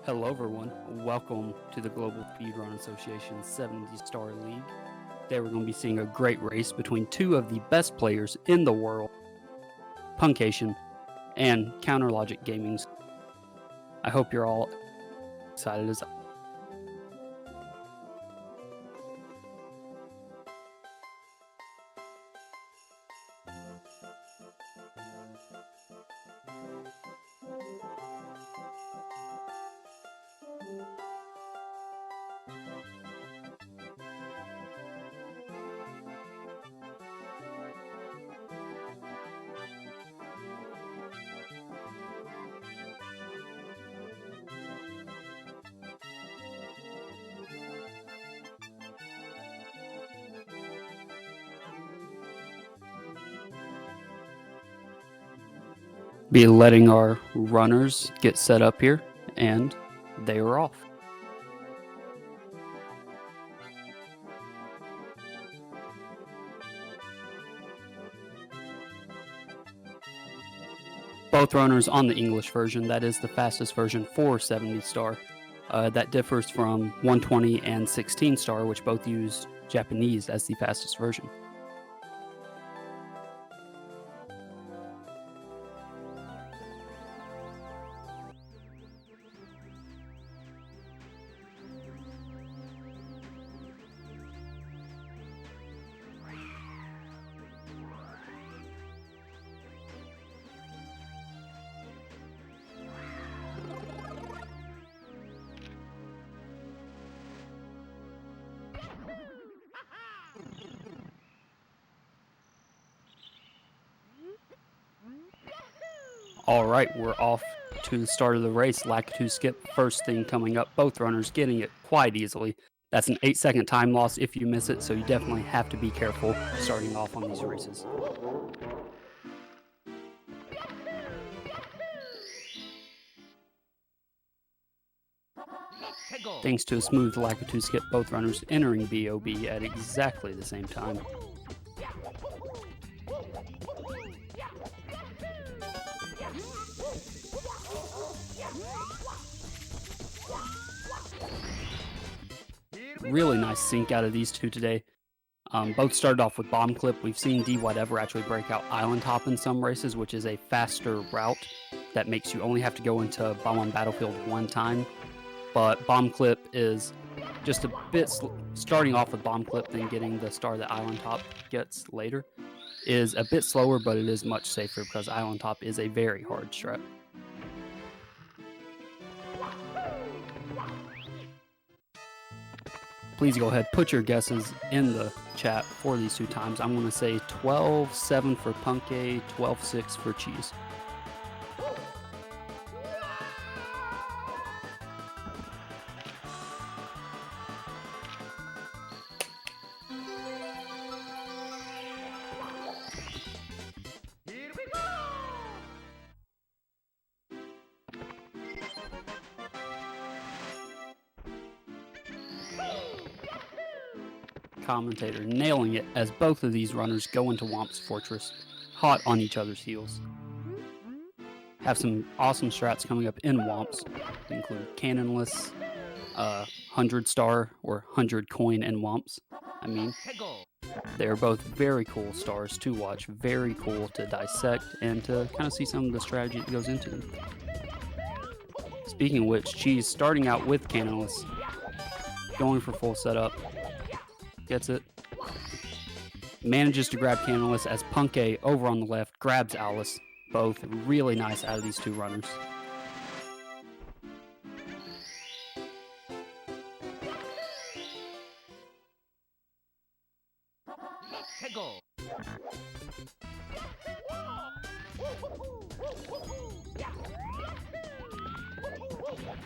Hello everyone, welcome to the Global Speedrun Association's 70 Star League. Today we're going to be seeing a great race between two of the best players in the world, puncayshun and Counterlogic Gaming's. I hope you're all excited as be letting our runners get set up here, and they are off. Both runners on the English version, that is the fastest version for 70 star. That differs from 120 and 16 star, which both use Japanese as the fastest version. All right, we're off to the start of the race. Lakitu skip first thing coming up. Both runners getting it quite easily. That's an 8-second time loss if you miss it, so you definitely have to be careful starting off on these races. Thanks to a smooth Lakitu skip, both runners entering Bob at exactly the same time. Really nice sync out of these two today. Both started off with bomb clip. We've seen D Whatever actually break out island hop in some races, which is a faster route that makes you only have to go into Bob-omb Battlefield one time. But bomb clip is just a bit starting off with bomb clip, then getting the star that island hop gets later is a bit slower, but it is much safer because island hop is a very hard strat. Please go ahead, put your guesses in the chat for these two times. I'm going to say 12-7 for Punkay, 12-6 for Cheese. Commentator nailing it as both of these runners go into Whomp's fortress, hot on each other's heels. Have some awesome strats coming up in Whomps, include cannonless, 100 star or 100 coin in Whomps. I mean, they are both very cool stars to watch, very cool to dissect, and to kind of see some of the strategy that goes into them. Speaking of which, Cheese starting out with cannonless, going for full setup. Gets it. Manages to grab Cannonless as Punkay over on the left grabs Alice. Both really nice out of these two runners.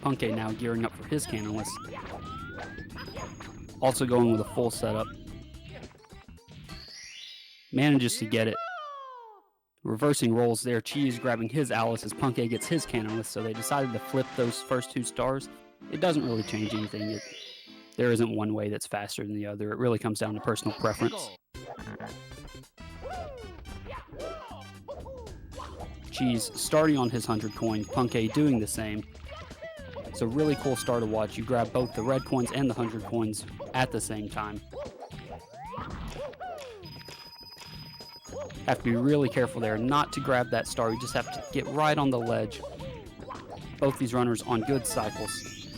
Punkay now gearing up for his Cannonless. Also going with a full setup. Manages to get it. Reversing rolls there. Cheese grabbing his Alice as Punkay gets his Cannonless, so they decided to flip those first two stars. It doesn't really change anything. There isn't one way that's faster than the other. It really comes down to personal preference. Cheese starting on his 100 coin, Punkay doing the same. It's a really cool star to watch. You grab both the red coins and the 100 coins at the same time. Have to be really careful there not to grab that star. You just have to get right on the ledge. Both these runners on good cycles.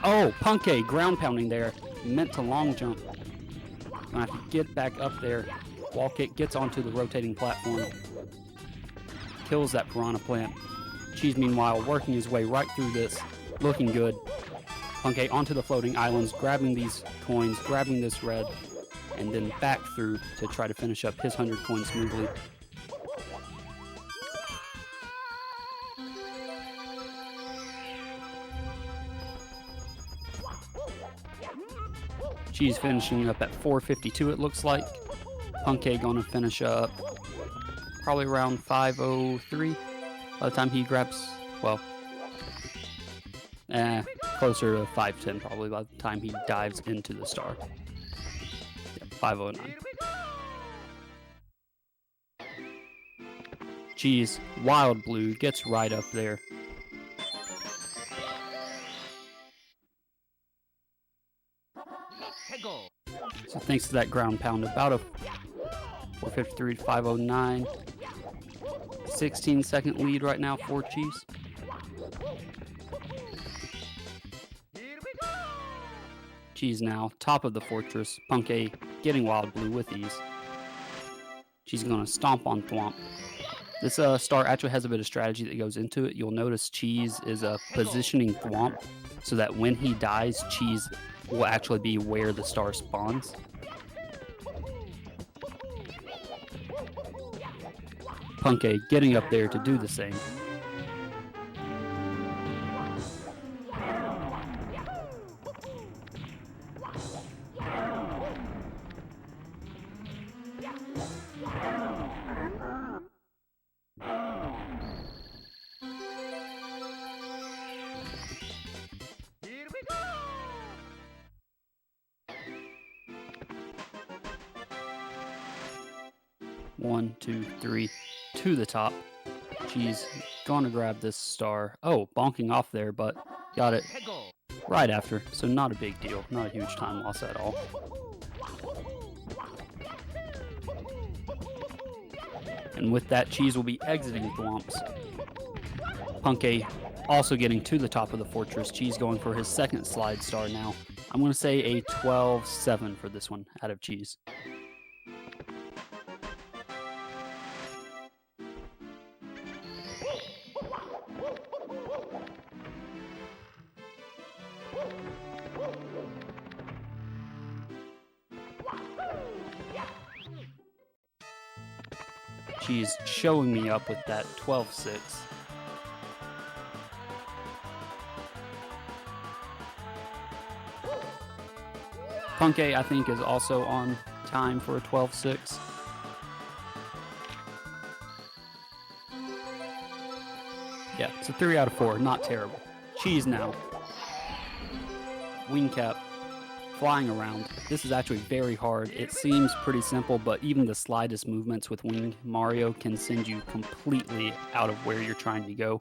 Oh, Punkay ground pounding there. Meant to long jump. Gonna have to get back up there. Wall kick gets onto the rotating platform. Kills that piranha plant. Cheese, meanwhile, working his way right through this. Looking good. Punkay onto the floating islands, grabbing these coins, grabbing this red, and then back through to try to finish up his 100 coins smoothly. Cheese finishing up at 452, it looks like. Punkay gonna finish up probably around 503 by the time he grabs, well, closer to 510 probably by the time he dives into the star. Yeah, 509. Cheese, Wild Blue, gets right up there. So thanks to that ground pound, about a 453 to 509. 16-second lead right now for Cheese. Cheese now, top of the fortress. Punkay getting Wild Blue with ease. She's going to stomp on Whomp. This star actually has a bit of strategy that goes into it. You'll notice Cheese is positioning Whomp so that when he dies, Cheese will actually be where the star spawns. Punkay getting up there to do the same. One, two, three, to the top. Cheese gonna grab this star. Oh, bonking off there, but got it right after, so not a big deal. Not a huge time loss at all. And with that, Cheese will be exiting Whomps. Punkay also getting to the top of the fortress. Cheese going for his second slide star now. I'm going to say a 12-7 for this one out of Cheese. Cheese showing me up with that 12-6. Punkay, I think, is also on time for a 12-6. Yeah, it's a 3 out of 4. Not terrible. Cheese now. Wing cap. Flying around. This is actually very hard. It seems pretty simple, but even the slightest movements with Wing Mario can send you completely out of where you're trying to go.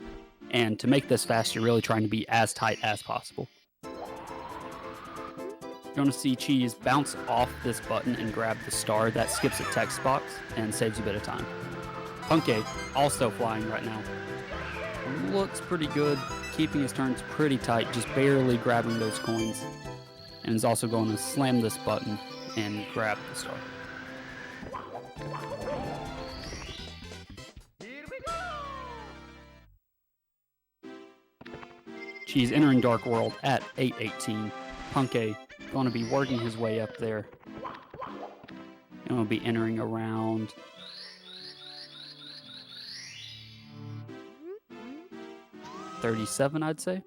And to make this fast, you're really trying to be as tight as possible. You're going to see Cheese bounce off this button and grab the star. That skips a text box and saves a bit of time. Punkay also flying right now. Looks pretty good. Keeping his turns pretty tight, just barely grabbing those coins. And is also going to slam this button and grab the star. Cheese entering Dark World at 8:18. Punkay going to be working his way up there. And will be entering around 37, I'd say.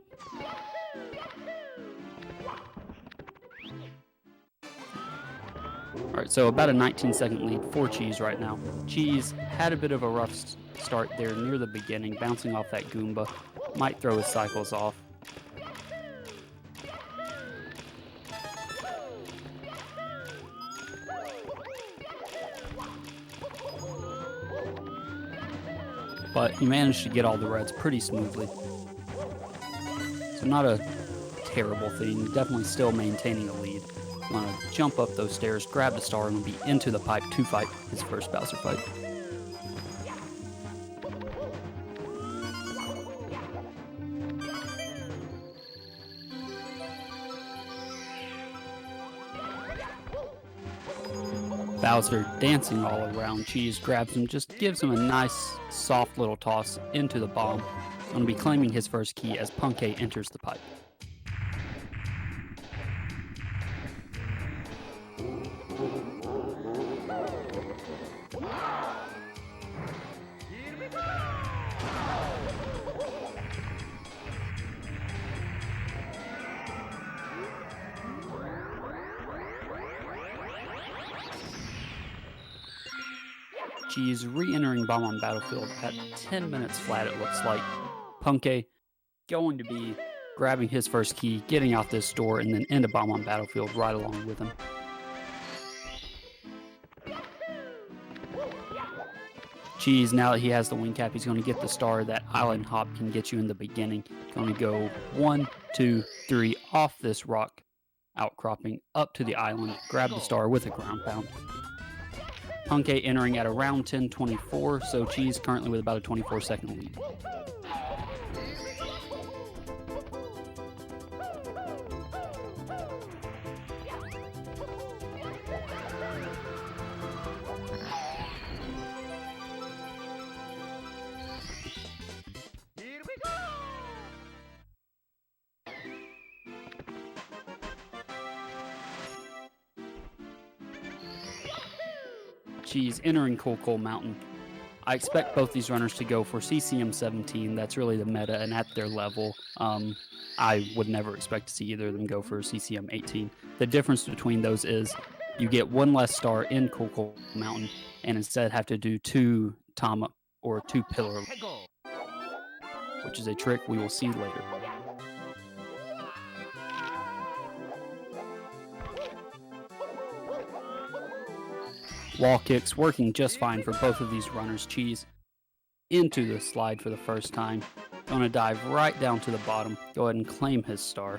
Alright, so about a 19-second lead for Cheese right now. Cheese had a bit of a rough start there near the beginning, bouncing off that Goomba. Might throw his cycles off. But he managed to get all the reds pretty smoothly. so not a terrible thing. Definitely still maintaining a lead. Want to jump up those stairs, grab the star, and be into the pipe to fight his first Bowser fight. Bowser dancing all around Cheese, grabs him, just gives him a nice, soft little toss into the bomb. Going to be claiming his first key as Puncay enters the pipe. Cheese re-entering Bob-omb Battlefield at 10 minutes flat, it looks like. Puncay going to be grabbing his first key, getting out this door, and then into Bob-omb Battlefield right along with him. Cheese, now that he has the wing cap, he's going to get the star. That island hop can get you in the beginning. Going to go 1, 2, 3 off this rock outcropping up to the island, grab the star with a ground pound. Puncay entering at around 10:24, so Cheese currently with about a 24-second lead. Cheese entering Cool Mountain. I expect both these runners to go for CCM 17. That's really the meta, and at their level, I would never expect to see either of them go for CCM 18. The difference between those is you get one less star in Cool Mountain, and instead have to do 2 Tama or 2 Pillar, which is a trick we will see later. Wall kicks working just fine for both of these runners. Cheese into the slide for the first time. Gonna dive right down to the bottom. Go ahead and claim his star.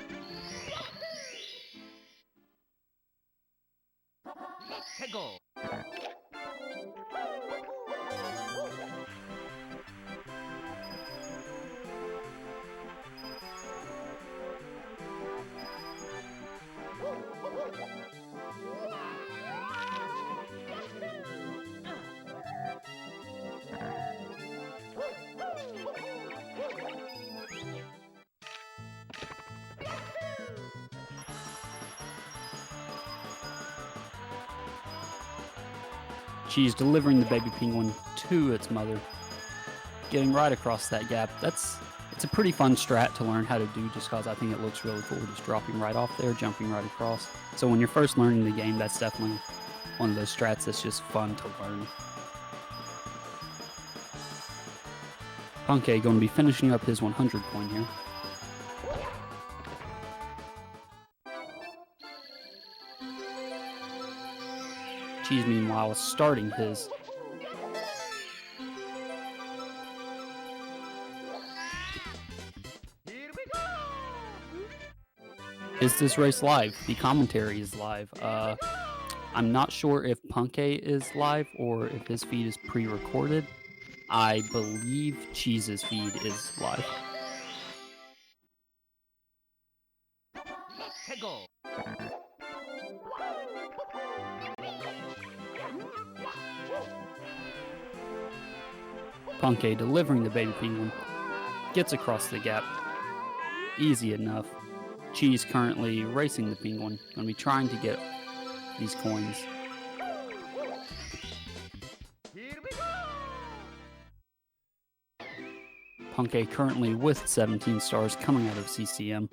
Cheese delivering the baby penguin to its mother, getting right across that gap. It's a pretty fun strat to learn how to do, just because I think it looks really cool, just dropping right off there, jumping right across. So when you're first learning the game, that's definitely one of those strats that's just fun to learn. Puncay going to be finishing up his 100 coin here. Cheese, meanwhile, is starting his. Is this race live? The commentary is live. I'm not sure if Puncay is live or if his feed is pre-recorded. I believe Cheese's feed is live. Puncay delivering the baby penguin, gets across the gap, easy enough. Cheese currently racing the penguin, going to be trying to get these coins. Puncay currently with 17 stars coming out of CCM.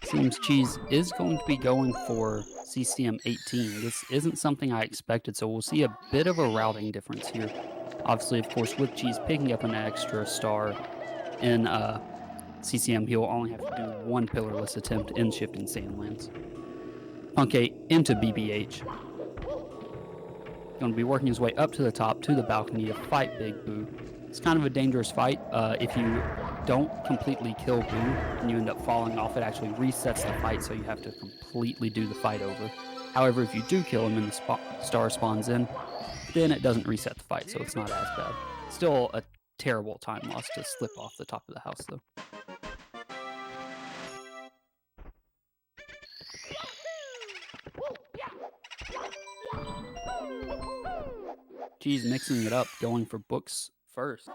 Seems Cheese is going to be going for CCM 18. This isn't something I expected, so we'll see a bit of a routing difference here. Obviously, of course, with Cheese picking up an extra star in CCM, he'll only have to do one pillarless attempt in Shifting Sandlands. Puncay into BBH. Going to be working his way up to the top to the balcony to fight Big Boo. It's kind of a dangerous fight. If you don't completely kill Boo and you end up falling off, it actually resets the fight, so you have to completely do the fight over. However, if you do kill him and the star spawns in, then it doesn't reset the fight, so it's not as bad. Still a terrible time loss to slip off the top of the house, though. Geez, mixing it up, going for books first.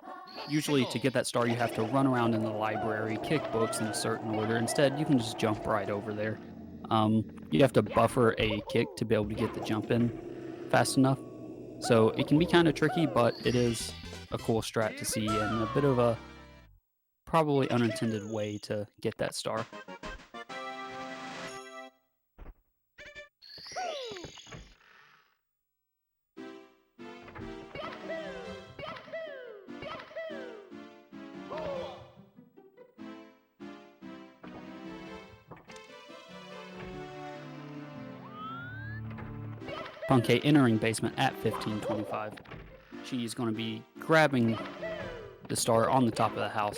Usually to get that star, you have to run around in the library, kick books in a certain order. Instead, you can just jump right over there. You have to buffer a kick to be able to get the jump in fast enough. So it can be kind of tricky, but it is a cool strat to see and a bit of a probably unintended way to get that star. Puncay entering basement at 1525. She's going to be grabbing the star on the top of the house.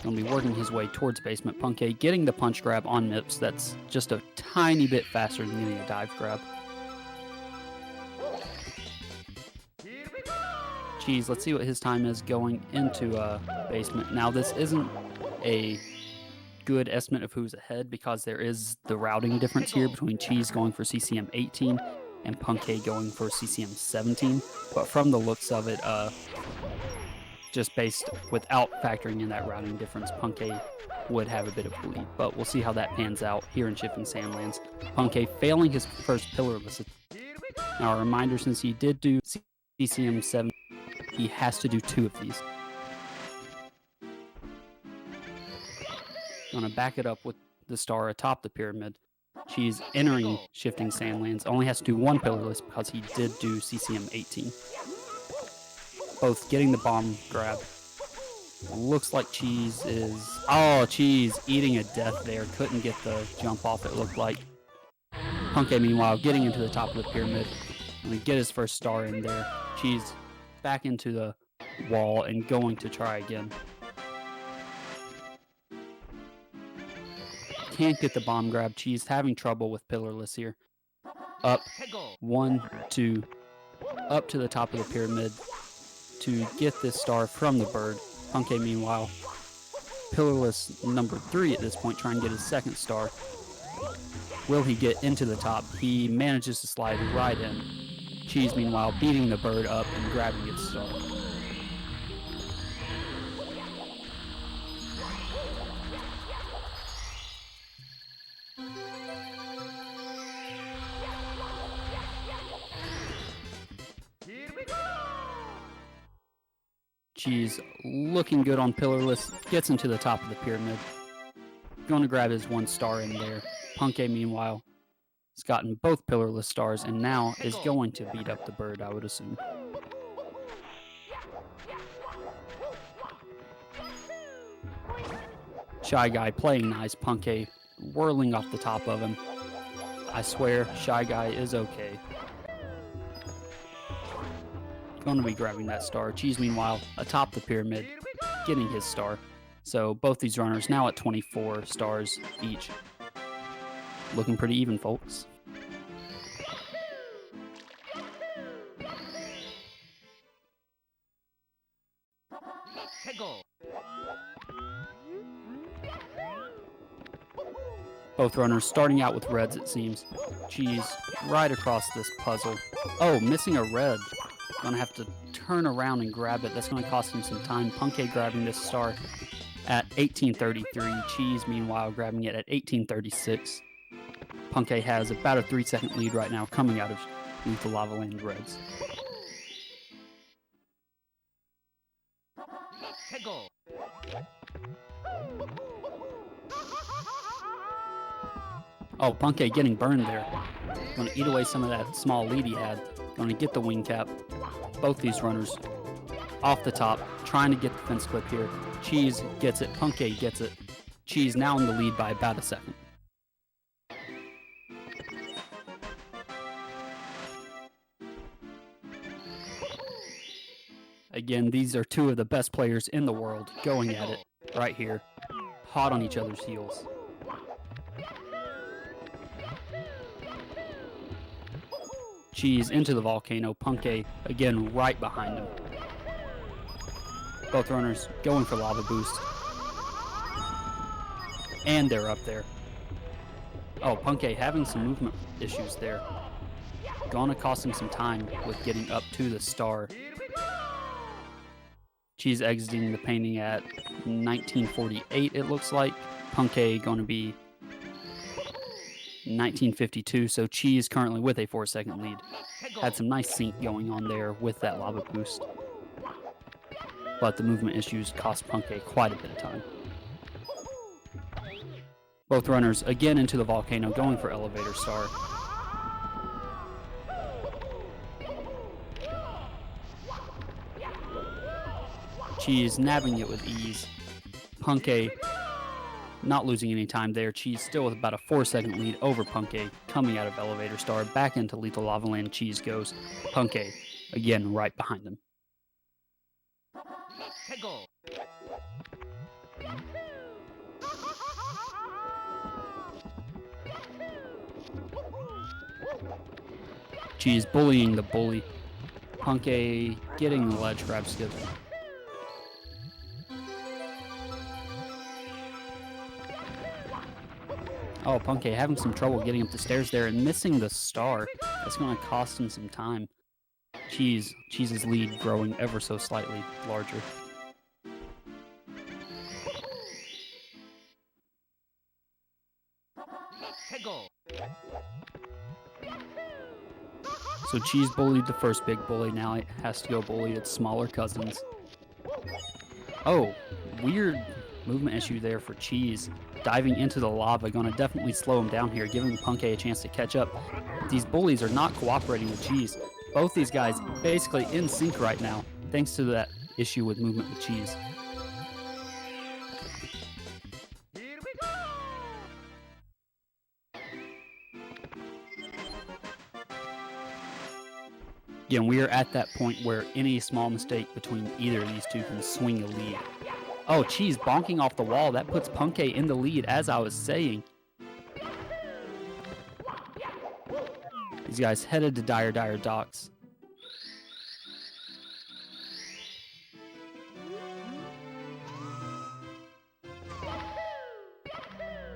Going to be working his way towards basement. Puncay getting the punch grab on Nips. That's just a tiny bit faster than getting a dive grab. Geez, let's see what his time is going into basement. Now, this isn't a good estimate of who's ahead because there is the routing difference here between Cheese going for CCM 18 and Puncay going for CCM 17, but from the looks of it, just based without factoring in that routing difference, Puncay would have a bit of a lead, but we'll see how that pans out here in Shifting Sandlands. Puncay failing his first pillarless. Now a reminder, since he did do CCM 7, he has to do 2 of these. Gonna back it up with the star atop the pyramid. She's entering Shifting Sandlands, only has to do 1 pillarless because he did do CCM 18. Both getting the bomb grab. Looks like Cheese is... Oh, Cheese eating a death there. Couldn't get the jump off, it looked like. Puncay, meanwhile, getting into the top of the pyramid. And get his first star in there. Cheese back into the wall and going to try again. Can't get the bomb grab. Cheese having trouble with pillarless here. Up, 1, 2, up to the top of the pyramid to get this star from the bird. Puncay, meanwhile, pillarless number 3 at this point, trying to get his second star. Will he get into the top? He manages to slide right in. Cheese, meanwhile, beating the bird up and grabbing its star. Cheese looking good on pillarless, gets into the top of the pyramid. Going to grab his 1 star in there. Puncay, meanwhile, has gotten both pillarless stars and now is going to beat up the bird, I would assume. Shy Guy playing nice. Puncay whirling off the top of him. I swear, Shy Guy is okay. Going to be grabbing that star. Cheese, meanwhile, atop the pyramid, getting his star. So both these runners now at 24 stars each. Looking pretty even, folks. Both runners starting out with reds, it seems. Cheese right across this puzzle. Oh, missing a red. Gonna have to turn around and grab it. That's gonna cost him some time. Puncay grabbing this star at 1833. Cheese, meanwhile, grabbing it at 1836. Puncay has about a 3-second lead right now coming out of Lethal Lava Land Reds. Oh, Puncay getting burned there. Gonna eat away some of that small lead he had. Gonna get the wing cap. Both these runners. off the top, trying to get the fence clip here. Cheese gets it, Puncay gets it. Cheese now in the lead by about a second. Again, these are two of the best players in the world going at it right here, hot on each other's heels. Cheese into the volcano, Puncay again right behind him. Both runners going for lava boost. And they're up there. Oh, Puncay having some movement issues there. Gonna cost him some time with getting up to the star. Cheese exiting the painting at 1948, it looks like. Puncay going to be 1952, so Cheese currently with a 4-second lead. Had some nice sync going on there with that lava boost. But the movement issues cost Puncay quite a bit of time. Both runners again into the volcano, going for elevator star. Cheese nabbing it with ease. Puncay not losing any time there. Cheese still with about a 4-second lead over Puncay, coming out of elevator star. Back into lethal lava land. Cheese goes. Puncay again right behind him. Cheese bullying the bully. Puncay getting the ledge grab skip. Oh, Puncay having some trouble getting up the stairs there and missing the star. That's going to cost him some time. Cheese's lead growing ever so slightly larger. So Cheese bullied the first big bully, now it has to go bully its smaller cousins. Oh, weird movement issue there for Cheese. Diving into the lava, gonna definitely slow him down here, giving Puncay a chance to catch up. These bullies are not cooperating with Cheese. Both these guys basically in sync right now, thanks to that issue with movement with Cheese. Again, we are at that point where any small mistake between either of these two can swing a lead. Oh, Cheese bonking off the wall. That puts Puncay in the lead, as I was saying. These guys headed to Dire Docks.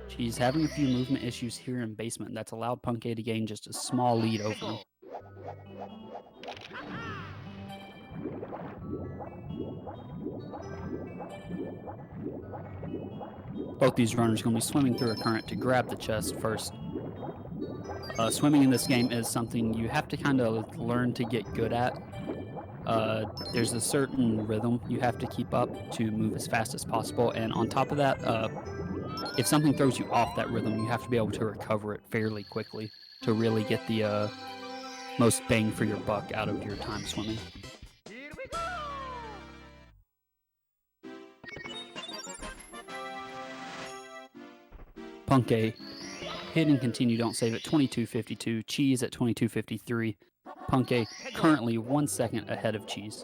Cheese having a few movement issues here in basement. That's allowed Puncay to gain just a small lead over him. Both these runners are going to be swimming through a current to grab the chest first. Swimming in this game is something you have to kind of learn to get good at. There's a certain rhythm you have to keep up to move as fast as possible, and on top of that, if something throws you off that rhythm, you have to be able to recover it fairly quickly to really get the most bang for your buck out of your time swimming. Puncay hit and continue, don't save at 22:52. Cheese at 22:53. Puncay currently 1 second ahead of Cheese.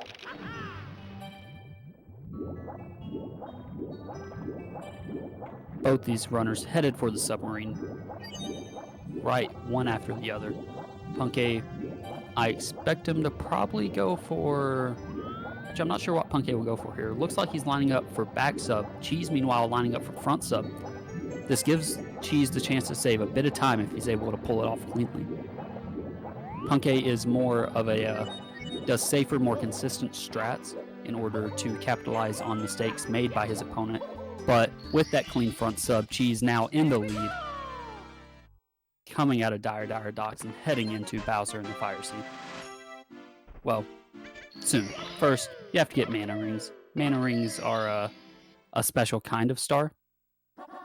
Both these runners headed for the submarine. Right, one after the other. Puncay, I expect him to probably go for... which I'm not sure what Puncay will go for here. Looks like he's lining up for back sub. Cheese, meanwhile, lining up for front sub. This gives Cheese the chance to save a bit of time if he's able to pull it off cleanly. Puncay is more of a, does safer, more consistent strats in order to capitalize on mistakes made by his opponent. But with that clean front sub, Cheese now in the lead, coming out of Dire Docks and heading into Bowser in the fire scene. Well, soon. First, you have to get mana rings. Mana rings are a special kind of star,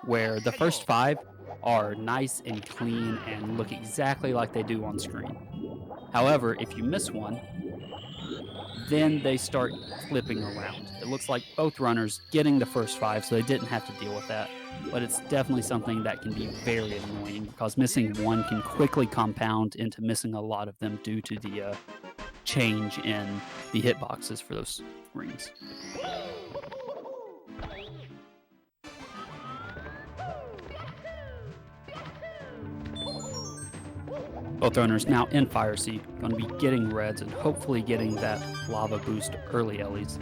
where the first 5 are nice and clean and look exactly like they do on screen. However, if you miss one, then they start flipping around. It looks like both runners getting the first 5, so they didn't have to deal with that. But it's definitely something that can be very annoying because missing one can quickly compound into missing a lot of them due to the change in the hitboxes for those rings. Both runners now in Fire Sea, going to be getting reds and hopefully getting that lava boost early Ellies.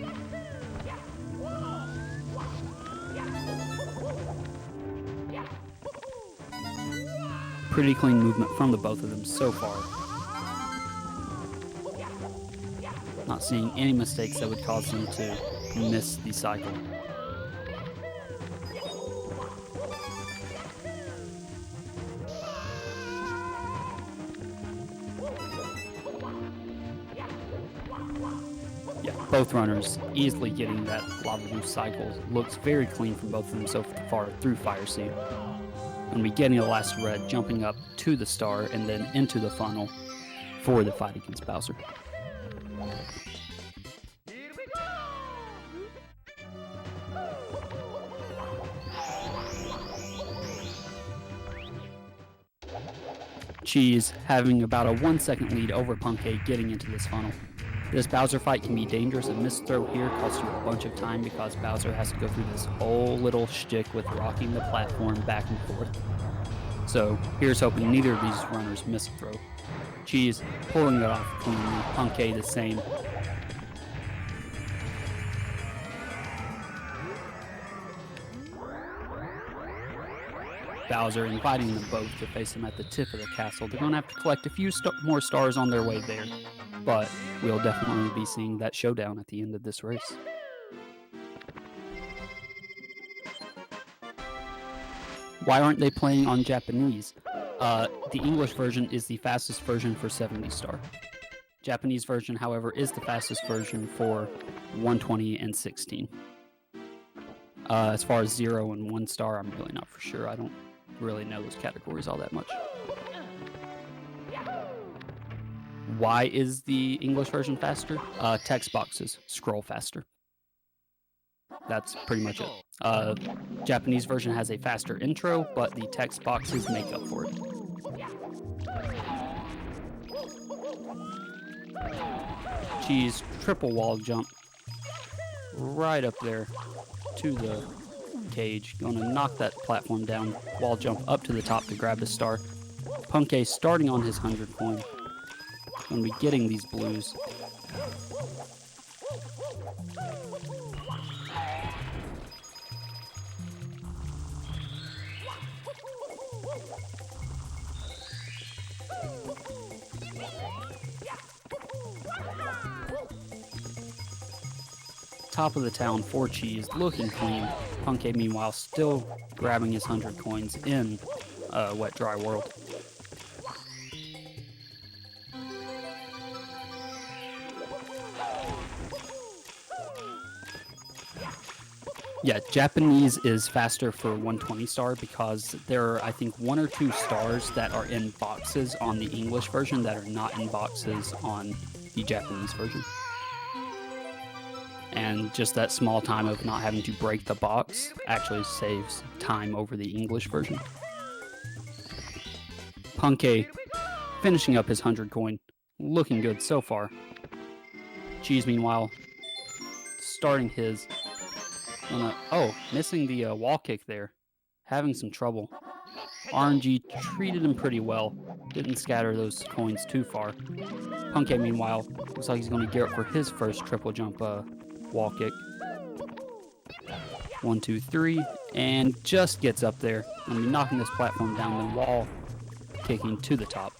Pretty clean movement from the both of them so far. Not seeing any mistakes that would cause them to miss the cycle. Yeah, both runners easily getting that lava boost cycle. Looks very clean from both of them so far through Fire Sea. And we getting the last red, jumping up to the star and then into the funnel for the fight against Bowser. Cheese having about a 1-second lead over Puncay getting into this funnel. This Bowser fight can be dangerous. A missed throw here costs you a bunch of time because Bowser has to go through this whole little shtick with rocking the platform back and forth. So here's hoping neither of these runners miss a throw. Cheese pulling it off cleanly, Puncay the same. Bowser inviting them both to face him at the tip of the castle. They're going to have to collect a few more stars on their way there, but we'll definitely be seeing that showdown at the end of this race. Why aren't they playing on Japanese? The English version is the fastest version for 70 star. Japanese version, however, is the fastest version for 120 and 16. As far as 0 and 1 star, I'm really not for sure. I don't really know those categories all that much. Why is the English version faster? Text boxes scroll faster. That's pretty much it. Japanese version has a faster intro, but the text boxes make up for it. Cheese triple wall jump right up there to the cage. Gonna knock that platform down. Wall jump up to the top to grab the star. Puncay starting on his 100 coin. Gonna be getting these blues. Top of the town for Cheese, looking clean. Puncay, meanwhile, still grabbing his 100 coins in Wet Dry World. Yeah, Japanese is faster for 120 star because there are, I think, 1 or 2 stars that are in boxes on the English version that are not in boxes on the Japanese version. And just that small time of not having to break the box actually saves time over the English version. Puncay finishing up his 100 coin. Looking good so far. Cheese, meanwhile, starting his... missing the wall kick there. Having some trouble. RNG treated him pretty well. Didn't scatter those coins too far. Puncay, meanwhile, looks like he's going to gear up for his first triple jump wall kick. 1, 2, 3, and just gets up there. And knocking this platform down, then wall kicking to the top.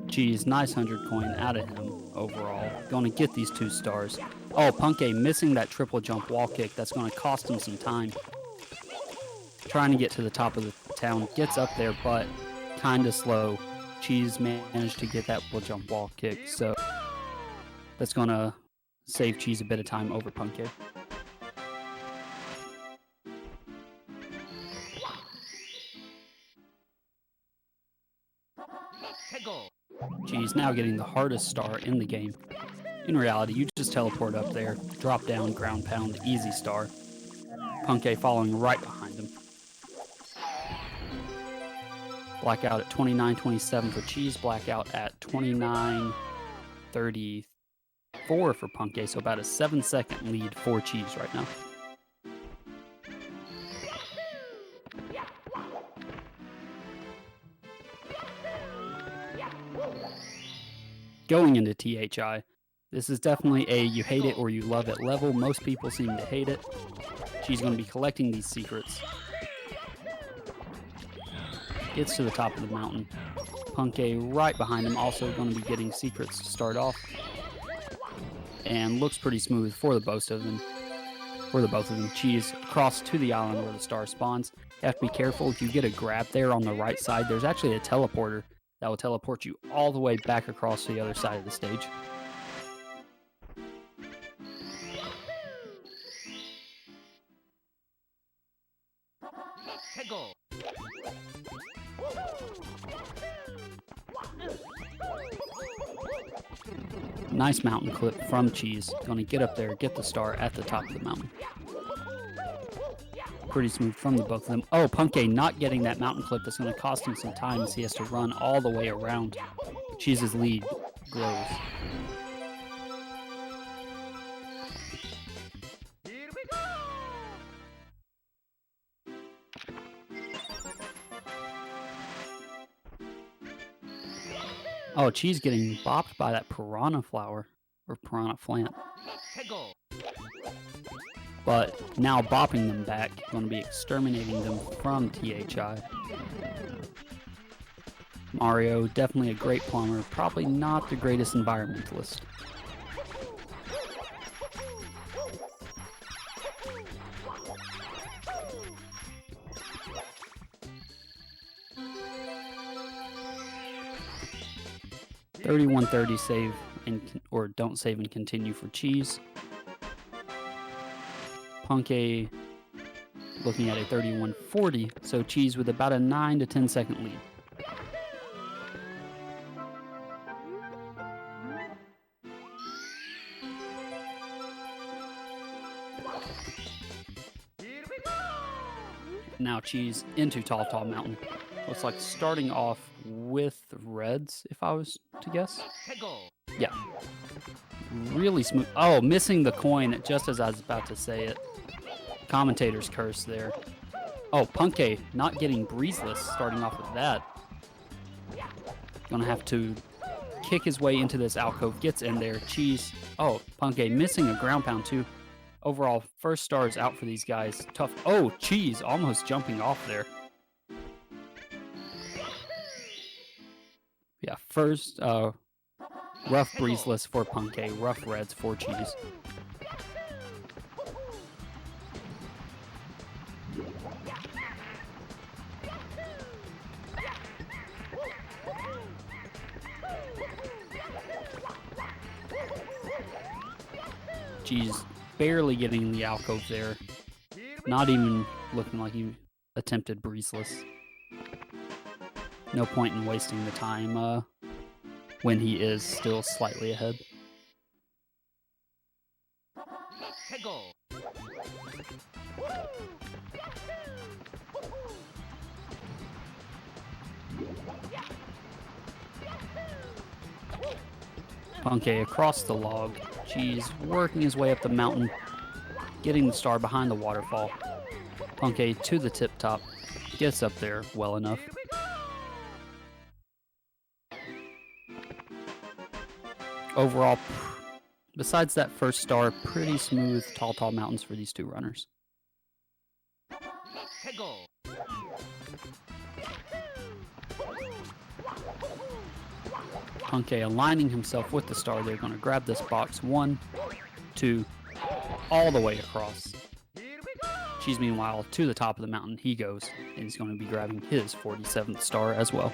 Geez, nice 100 coin out of him overall. Going to get these 2 stars. Oh, Puncay missing that triple jump wall kick. That's going to cost him some time. Trying to get to the top of the town, gets up there, but kind of slow. Cheese managed to get that double jump wall kick, so that's going to save Cheese a bit of time over Puncay. Cheese now getting the hardest star in the game. In reality, you just teleport up there, drop down, ground pound, easy star. Puncay following right behind him. Blackout at 29.27 for Cheese, blackout at 29.34 for Puncay, so about a 7-second lead for Cheese right now. Going into THI, this is definitely a you hate it or you love it level. Most people seem to hate it. She's going to be collecting these secrets. Gets to the top of the mountain. Puncay right behind him, also going to be getting secrets to start off. And looks pretty smooth for the both of them. Cheese across to the island where the star spawns. You have to be careful. If you get a grab there on the right side, there's actually a teleporter that will teleport you all the way back across to the other side of the stage. Nice mountain clip from Cheese. Going to get up there, get the star at the top of the mountain. Pretty smooth from the both of them. Oh, Puncay not getting that mountain clip. That's going to cost him some time as he has to run all the way around. Cheese's lead grows. Oh, Cheese getting bopped by that piranha flower, or piranha plant. But now bopping them back, going to be exterminating them from THI. Mario, definitely a great plumber, probably not the greatest environmentalist. $31.30 save or don't save and continue for Cheese. Puncay looking at a 31.40, so Cheese with about a 9 to 10 second lead. Now Cheese into Tall Mountain. Looks like starting off with reds, if I was to guess. Yeah. Really smooth. Oh, missing the coin just as I was about to say it. Commentator's curse there. Oh, Puncay not getting breezeless starting off with that. Gonna have to kick his way into this alcove. Gets in there. Cheese. Oh, Puncay missing a ground pound too. Overall, first star is out for these guys. Tough. Oh, Cheese almost jumping off there. Yeah, first rough breezeless for Puncay, rough reds for Cheese. Cheese barely getting the alcove there. Not even looking like he attempted breezeless. No point in wasting the time when he is still slightly ahead. Puncay across the log. Cheese working his way up the mountain, getting the star behind the waterfall. Puncay to the tip top, gets up there well enough. Overall, besides that first star, pretty smooth tall mountains for these two runners. Puncay aligning himself with the star. They're going to grab this box. 1, 2, all the way across. Cheese, meanwhile, to the top of the mountain he goes, and he's going to be grabbing his 47th star as well.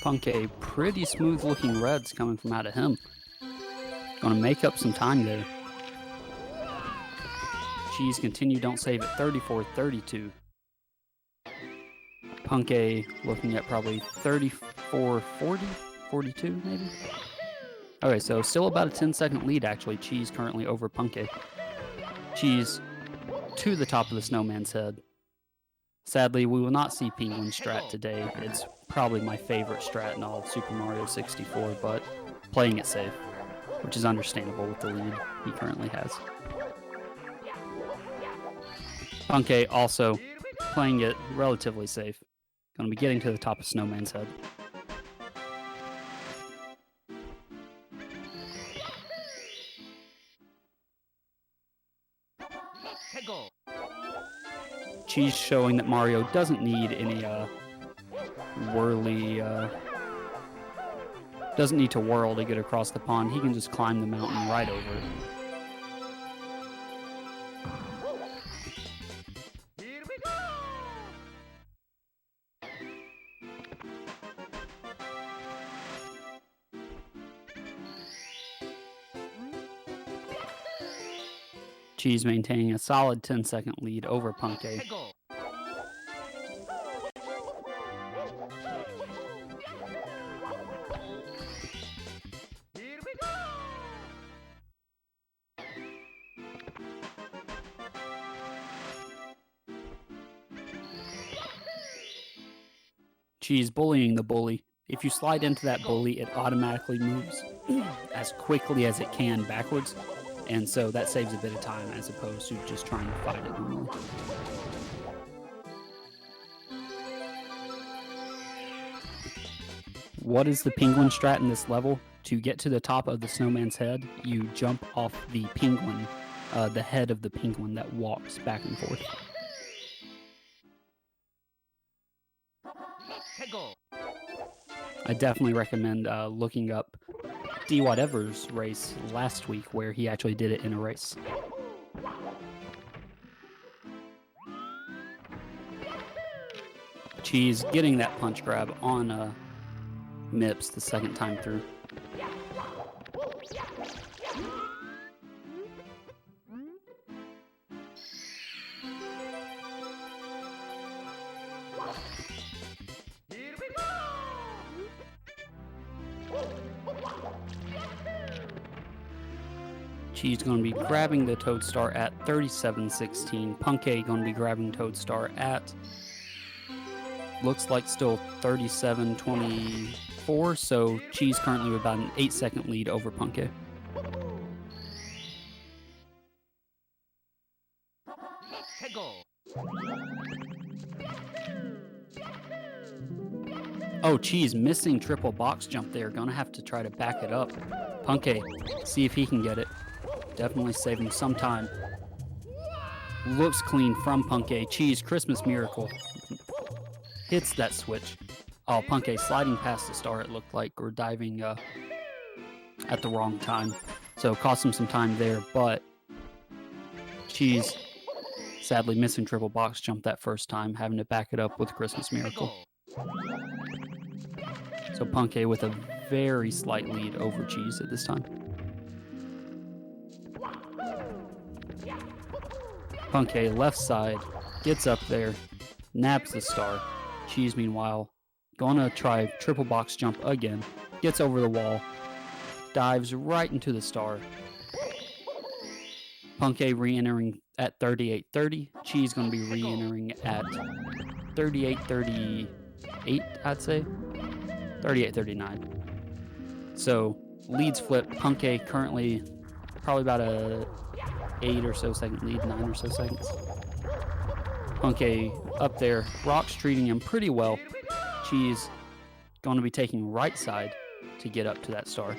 Puncay, pretty smooth looking reds coming from out of him. Gonna make up some time there. Cheese continue, don't save at 34-32. Puncay looking at probably 34-40, 42 maybe? Okay, so still about a 10-second lead actually. Cheese currently over Puncay. Cheese to the top of the Snowman's head. Sadly, we will not see Penguin strat today. It's probably my favorite strat in all of Super Mario 64, but playing it safe, which is understandable with the lead he currently has. Puncay also playing it relatively safe. Going to be getting to the top of Snowman's head. Cheese showing that Mario doesn't need any doesn't need to whirl to get across the pond. He can just climb the mountain right over it. Cheese maintaining a solid 10-second lead over Puncay. Cheese bullying the bully. If you slide into that bully, it automatically moves as quickly as it can backwards. And so that saves a bit of time as opposed to just trying to fight it normally. What is the penguin strat in this level? To get to the top of the Snowman's head, you jump off the penguin, the head of the penguin that walks back and forth. I definitely recommend looking up D. Whatever's race last week where he actually did it in a race. Cheese getting that punch grab on Mips the second time through. Cheese going to be grabbing the Toad Star at 37-16. Puncay going to be grabbing Toad Star at, looks like still 37-24. So Cheese currently with about an 8-second lead over Puncay. Oh, Cheese missing triple box jump there. Gonna have to try to back it up. Puncay, see if he can get it. Definitely saving some time. Looks clean from Puncay. Cheese, Christmas Miracle. Hits that switch. Oh, Puncay sliding past the star, it looked like, or diving at the wrong time. So cost him some time there, but Cheese sadly missing triple box jump that first time, having to back it up with Christmas Miracle. So Puncay with a very slight lead over Cheese at this time. Puncay left side, gets up there, nabs the star. Cheese meanwhile, gonna try triple box jump again, gets over the wall, dives right into the star. Puncay re-entering at 38-30. Cheese gonna be re-entering at 38-38, I'd say. 38-39. So leads flip. Puncay currently probably about a 8 or so second lead, 9 or so seconds. Puncay up there. Rock's treating him pretty well. Cheese going to be taking right side to get up to that star.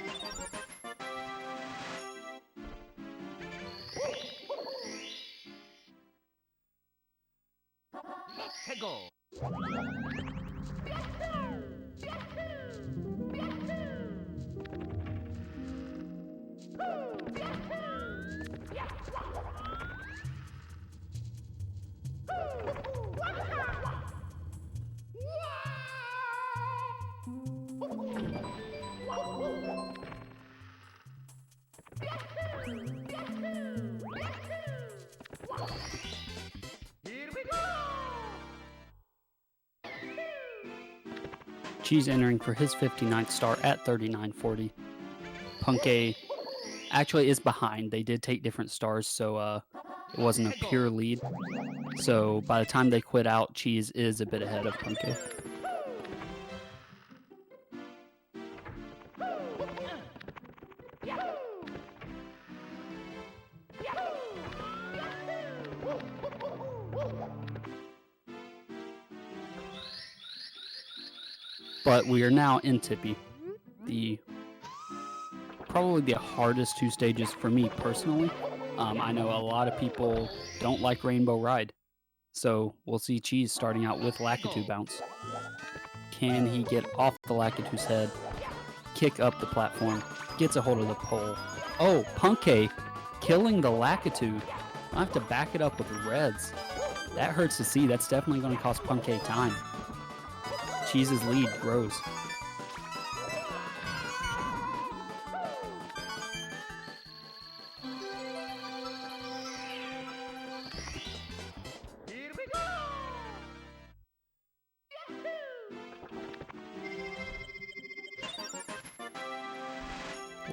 Cheese entering for his 59th star at 39.40. Puncay actually is behind. They did take different stars, so it wasn't a pure lead. So by the time they quit out, Cheese is a bit ahead of Puncay. But we are now in Tippy, probably the hardest two stages for me personally. I know a lot of people don't like Rainbow Ride, so we'll see Cheese starting out with Lakitu Bounce. Can he get off the Lakitu's head, kick up the platform, gets a hold of the pole? Oh, Puncay killing the Lakitu. I have to back it up with reds. That hurts to see. That's definitely going to cost Puncay time. Cheese's lead grows.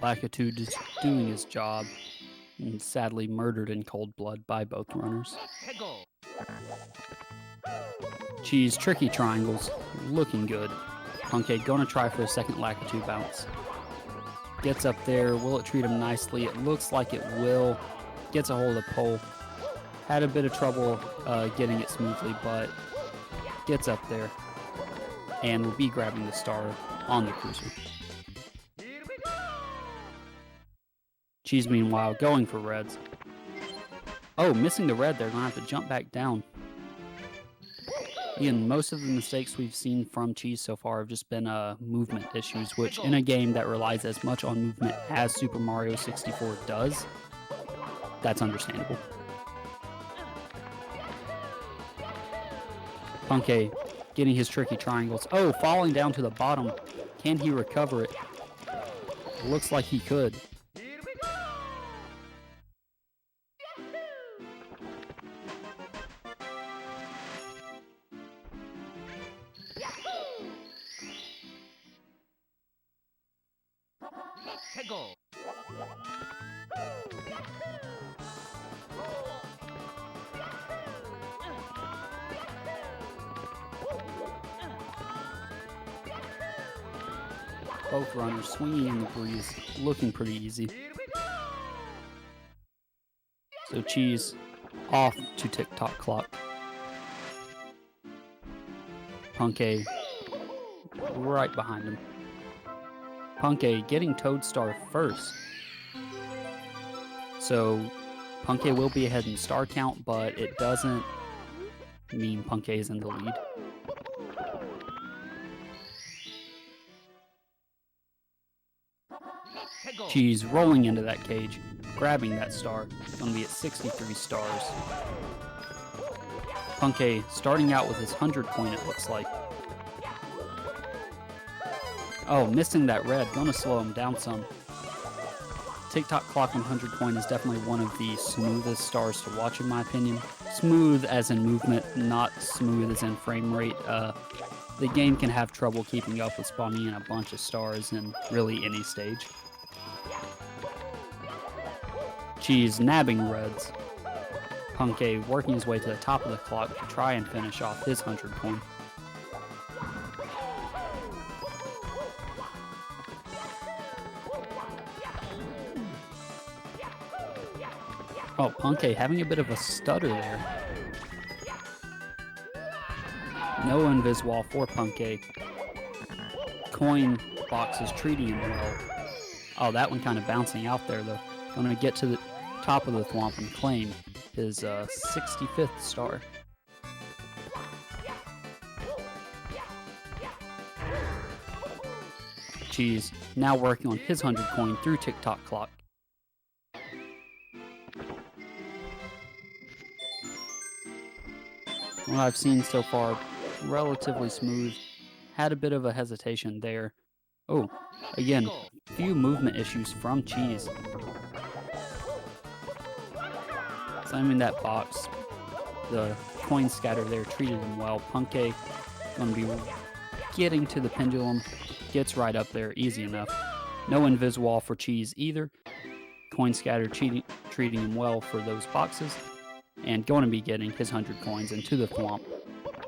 Lakitu just doing his job, and sadly murdered in cold blood by both runners. Cheese tricky triangles, looking good. Puncay gonna try for a second Lakitu bounce. Gets up there, will it treat him nicely? It looks like it will. Gets a hold of the pole. Had a bit of trouble getting it smoothly, but gets up there and will be grabbing the star on the cruiser. Cheese, meanwhile, going for reds. Oh, missing the red there. Gonna have to jump back down. Again, most of the mistakes we've seen from Cheese so far have just been movement issues, which in a game that relies as much on movement as Super Mario 64 does, that's understandable. Puncay getting his tricky triangles. Oh, falling down to the bottom. Can he recover it? Looks like he could. Both runners swinging in the breeze, looking pretty easy. So Cheese off to tick-tock clock. Puncay right behind him. Puncay getting Toadstar first. So Puncay will be ahead in star count, but it doesn't mean Puncay is in the lead. Cheese rolling into that cage, grabbing that star. Going to be at 63 stars. Puncay starting out with his 100 coin, it looks like. Oh, missing that red. Going to slow him down some. Tick-tock clock 100 coin is definitely one of the smoothest stars to watch, in my opinion. Smooth as in movement, not smooth as in frame rate. The game can have trouble keeping up with spawning in a bunch of stars in really any stage. Cheese nabbing reds. Puncay working his way to the top of the clock to try and finish off his 100 coin. Oh, Puncay having a bit of a stutter there. No invis wall for Puncay. coin box is treating him well. Oh, that one kind of bouncing out there, though. Going to get to the top of the thwomp and claim his 65th star. Cheese now working on his 100 coin through tick-tock clock. What I've seen so far, relatively smooth. Had a bit of a hesitation there. Oh, again, few movement issues from Cheese. Slamming that box. The coin scatter there treated him well. Puncay going to be getting to the pendulum. Gets right up there, easy enough. No invis wall for Cheese either. Coin scatter treating him well for those boxes. And going to be getting his 100 coins into the thwomp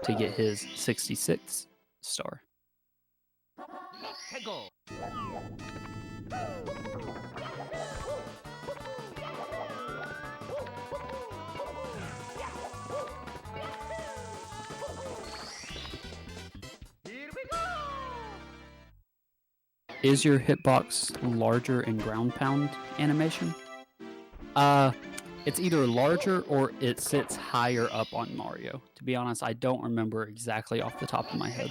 to get his 66th star. Is your hitbox larger in ground pound animation? It's either larger or it sits higher up on Mario. To be honest, I don't remember exactly off the top of my head.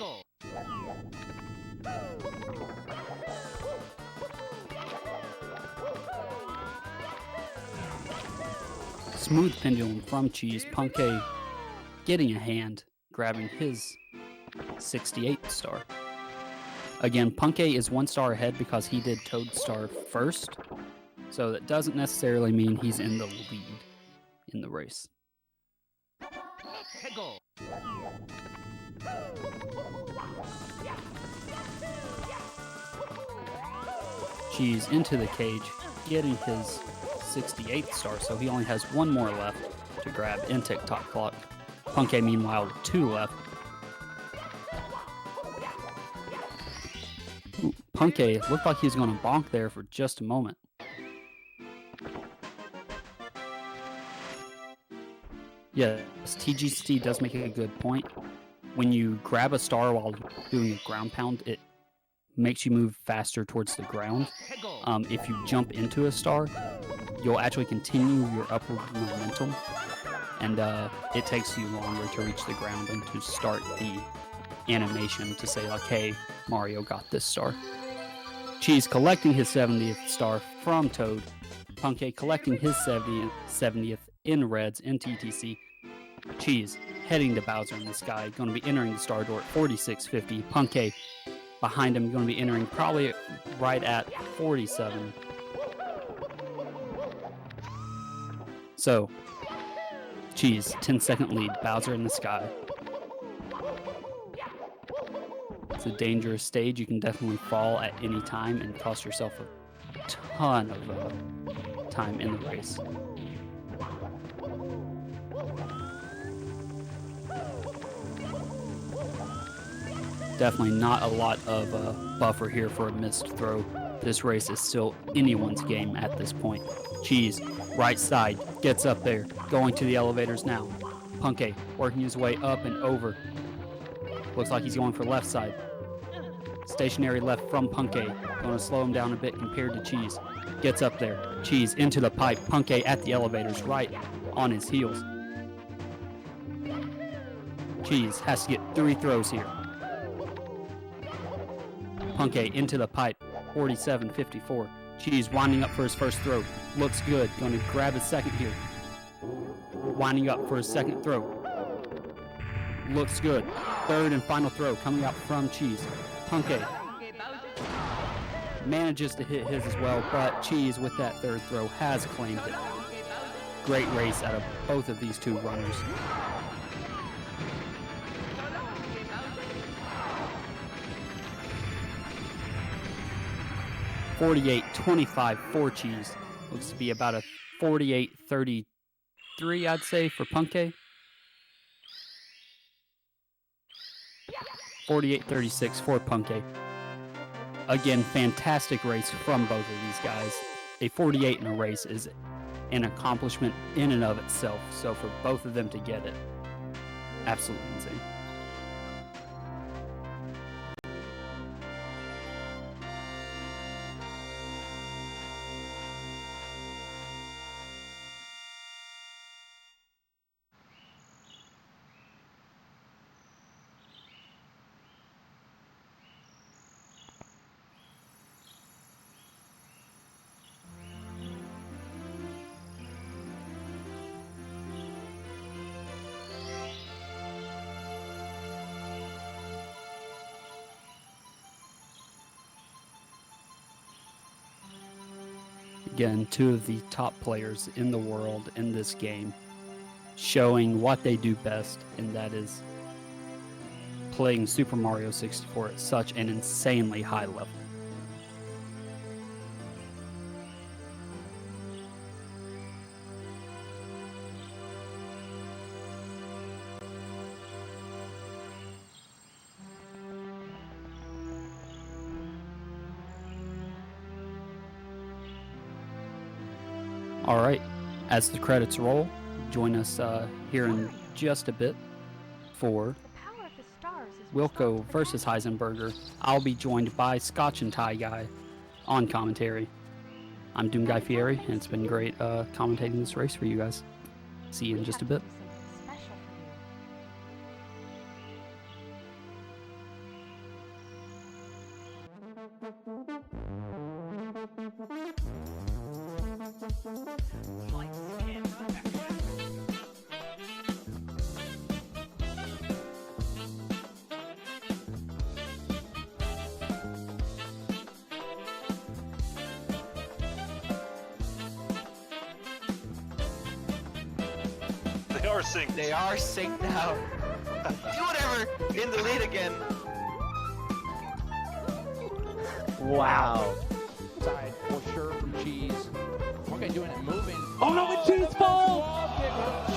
Smooth pendulum from Cheese. Puncay getting a hand, grabbing his 68th star. Again, Puncay is 1 star ahead because he did Toad Star first. So that doesn't necessarily mean he's in the lead in the race. Cheese into the cage, getting his 68th star, so he only has 1 more left to grab in tick-tock clock. Puncay, meanwhile, with 2 left. Ooh, Puncay looked like he was going to bonk there for just a moment. Yes, TGC does make a good point. When you grab a star while doing a ground pound, it makes you move faster towards the ground. If you jump into a star, you'll actually continue your upward momentum, and it takes you longer to reach the ground and to start the animation to say, like, hey, Mario got this star. Cheese collecting his 70th star from Toad. Puncay collecting his 70th in reds in TTC. Cheese heading to Bowser in the sky, going to be entering the star door at 4650. Puncay behind him, going to be entering probably right at 47. So, Cheese, 10-second lead, Bowser in the sky. It's a dangerous stage. You can definitely fall at any time and cost yourself a ton of time in the race. Definitely not a lot of buffer here for a missed throw. This race is still anyone's game at this point. Cheese, right side, gets up there, going to the elevators now. Puncay working his way up and over. Looks like he's going for left side. Stationary left from Puncay. Going to slow him down a bit compared to Cheese. Gets up there. Cheese into the pipe. Puncay at the elevators right on his heels. Cheese has to get 3 throws here. Puncay into the pipe. 47-54. Cheese winding up for his first throw. Looks good. Going to grab his second here. Winding up for his second throw. Looks good. Third and final throw coming out from Cheese. Puncay manages to hit his as well, but Cheese with that third throw has claimed it. Great race out of both of these two runners. $48.25 for Cheese. Looks to be about a 48-33, I'd say, for Puncay. 48-36 for Puncay. Again, fantastic race from both of these guys. A 48 in a race is an accomplishment in and of itself. So for both of them to get it, absolutely insane. again two of the top players in the world in this game, showing what they do best, and that is playing Super Mario 64 at such an insanely high level. All right, as the credits roll, join us here in just a bit for Wilco versus Heisenberger. I'll be joined by Scotch and Tie Guy on commentary. I'm Doom Guy Fieri, and it's been great commentating this race for you guys. See you in just a bit. They are synced now. Do whatever. In the lead again. Wow. Side for sure from Cheese. Okay, doing it, moving. Oh no, the cheese ball!